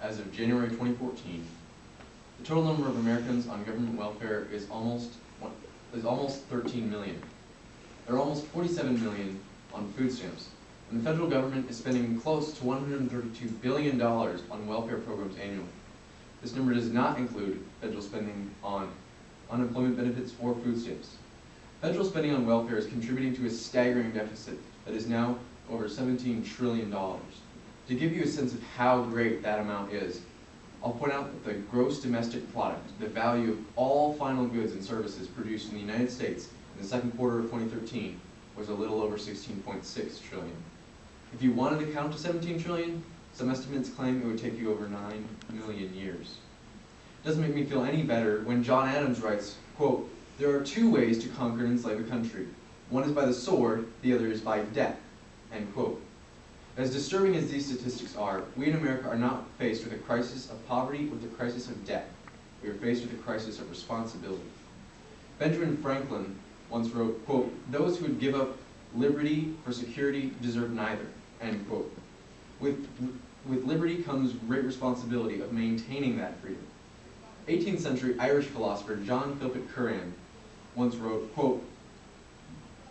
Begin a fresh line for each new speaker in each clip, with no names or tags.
as of January 2014, the total number of Americans on government welfare is almost 13 million. There are almost 47 million on food stamps, and the federal government is spending close to $132 billion on welfare programs annually. This number does not include federal spending on unemployment benefits or food stamps. Federal spending on welfare is contributing to a staggering deficit that is now over $17 trillion. To give you a sense of how great that amount is, I'll point out that the gross domestic product, the value of all final goods and services produced in the United States in the second quarter of 2013, was a little over 16.6 trillion. If you wanted to count to 17 trillion, some estimates claim it would take you over 9 million years. It doesn't make me feel any better when John Adams writes, quote, "There are two ways to conquer and enslave a country. One is by the sword, the other is by debt," end quote. As disturbing as these statistics are, we in America are not faced with a crisis of poverty or the crisis of debt. We are faced with a crisis of responsibility. Benjamin Franklin once wrote, quote, "Those who would give up liberty for security deserve neither," end quote. With liberty comes great responsibility of maintaining that freedom. 18th century Irish philosopher John Philpott Curran once wrote, quote,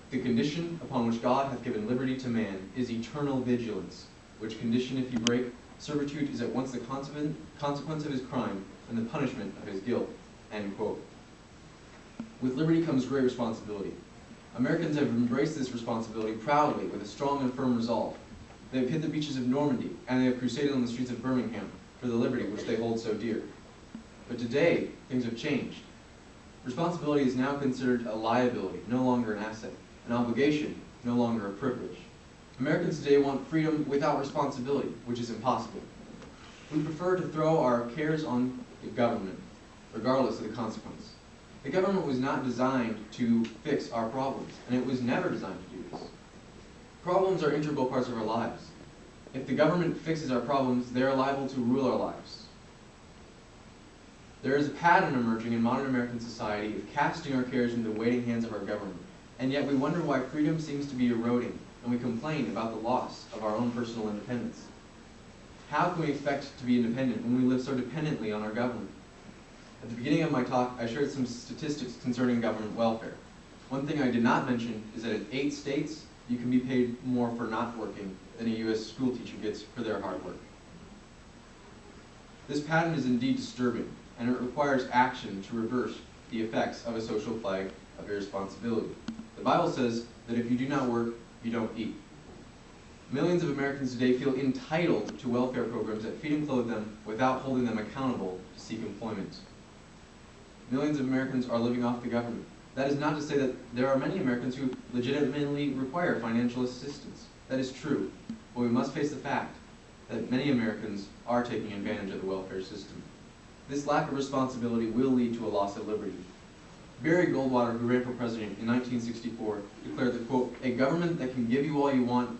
"The condition upon which God hath given liberty to man is eternal vigilance, which condition if he break, servitude is at once the consequence of his crime and the punishment of his guilt," end quote. With liberty comes great responsibility. Americans have embraced this responsibility proudly with a strong and firm resolve. They have hit the beaches of Normandy, and they have crusaded on the streets of Birmingham for the liberty which they hold so dear. But today, things have changed. Responsibility is now considered a liability, no longer an asset, an obligation, no longer a privilege. Americans today want freedom without responsibility, which is impossible. We prefer to throw our cares on the government, regardless of the consequence. The government was not designed to fix our problems, and it was never designed to do this. Problems are integral parts of our lives. If the government fixes our problems, they are liable to rule our lives. There is a pattern emerging in modern American society of casting our cares into the waiting hands of our government, and yet we wonder why freedom seems to be eroding, and we complain about the loss of our own personal independence. How can we expect to be independent when we live so dependently on our government? At the beginning of my talk, I shared some statistics concerning government welfare. One thing I did not mention is that in 8 states, you can be paid more for not working than a U.S. school teacher gets for their hard work. This pattern is indeed disturbing, and it requires action to reverse the effects of a social plague of irresponsibility. The Bible says that if you do not work, you don't eat. Millions of Americans today feel entitled to welfare programs that feed and clothe them without holding them accountable to seek employment. Millions of Americans are living off the government. That is not to say that there are many Americans who legitimately require financial assistance. That is true, but we must face the fact that many Americans are taking advantage of the welfare system. This lack of responsibility will lead to a loss of liberty. Barry Goldwater, who ran for president in 1964, declared that, quote, "A government that can give you all you want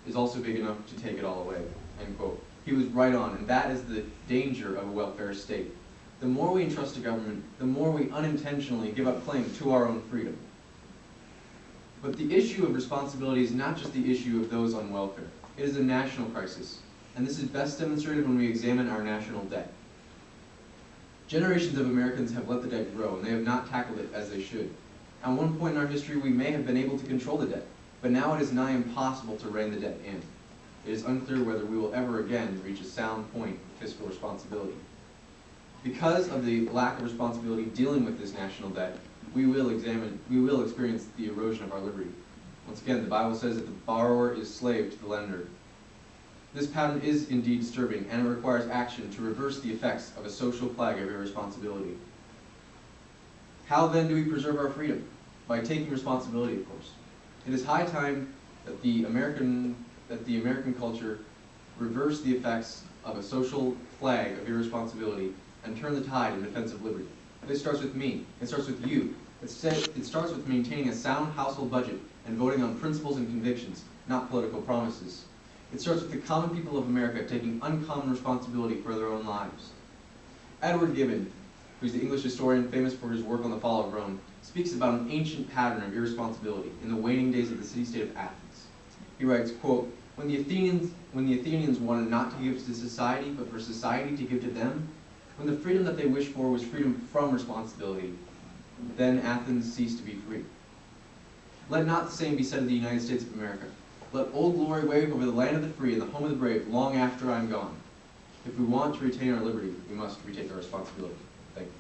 is also big enough to take it all away," end quote. He was right on, and that is the danger of a welfare state. The more we entrust to government, the more we unintentionally give up claim to our own freedom. But the issue of responsibility is not just the issue of those on welfare. It is a national crisis, and this is best demonstrated when we examine our national debt. Generations of Americans have let the debt grow, and they have not tackled it as they should. At one point in our history, we may have been able to control the debt, but now it is nigh impossible to rein the debt in. It is unclear whether we will ever again reach a sound point of fiscal responsibility. Because of the lack of responsibility dealing with this national debt, we will experience the erosion of our liberty. Once again, the Bible says that the borrower is slave to the lender. This pattern is indeed disturbing, and it requires action to reverse the effects of a social plague of irresponsibility. How then do we preserve our freedom? By taking responsibility, of course. It is high time that the American culture reverse the effects of a social plague of irresponsibility and turn the tide in defense of liberty. This starts with me. It starts with you. It starts with maintaining a sound household budget and voting on principles and convictions, not political promises. It starts with the common people of America taking uncommon responsibility for their own lives. Edward Gibbon, who's the English historian famous for his work on the fall of Rome, speaks about an ancient pattern of irresponsibility in the waning days of the city-state of Athens. He writes, quote, When the Athenians wanted not to give to society, but for society to give to them, when the freedom that they wished for was freedom from responsibility, then Athens ceased to be free. Let not the same be said of the United States of America. Let Old Glory wave over the land of the free and the home of the brave long after I'm gone. If we want to retain our liberty, we must retake our responsibility. Thank you.